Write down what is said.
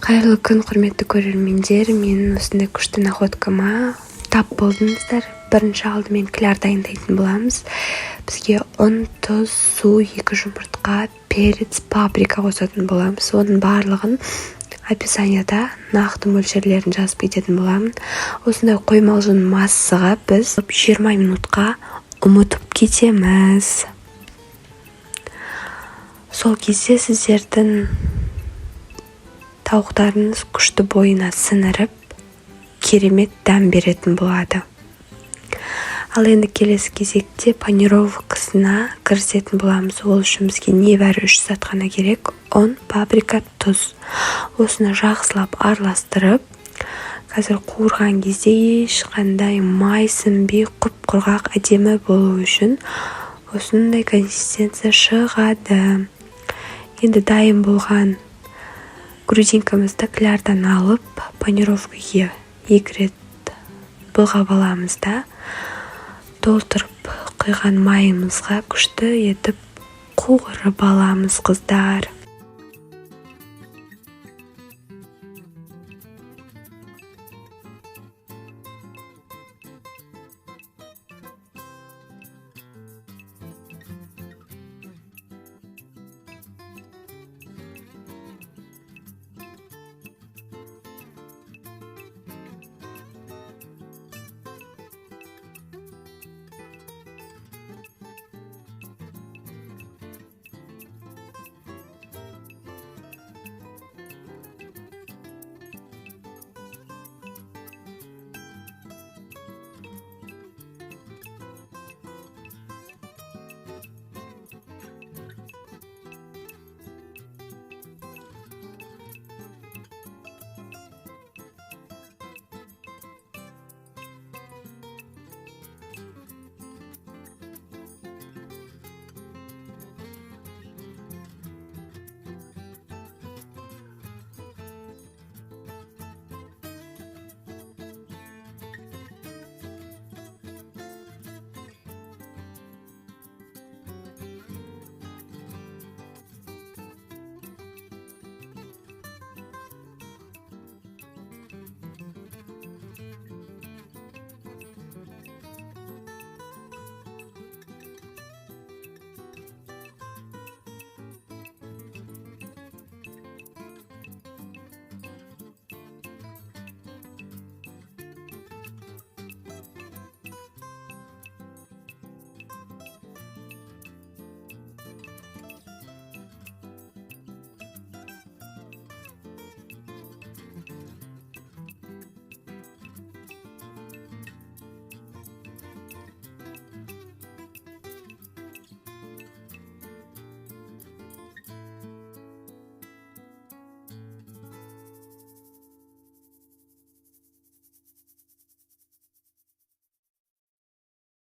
Қайырлы күн, құрметті көрермендер. Мен осындай күшті находкама тап болдыңыздар. Бірінші алдымен кляр дайындайтын боламыз. Бізге ұн, тұз, су, 2 жұмыртқа, перец, паприка қосатын боламыз. Оның барлығын описанияда нақты мөлшерлерін жазып кететін боламын. Осындай қоймалжың массаға біз 20 минутқа ұмытып кетеміз. Сол кезде сіздердің тауықтарыңыз күшті бойына сіңіріп, керемет дәм беретін болады. Ал енді келесі кезекте панировкасына кірісетін боламыз. Ол үшін бізге небәрі 3 сағат қана керек. Ұн, паприка, тұз. Осыны жақсылап араластырып, қазір қуырған кезде ешқандай май сіңбей құп-құрғақ әдемі болу үшін осындай консистенция шығады. Енді дайын болған грудинкамызды клярдан алып, панировкаға 2 рет былғап аламыз да, толтырып құйған майымызға күшті етіп қуырып аламыз, қыздар.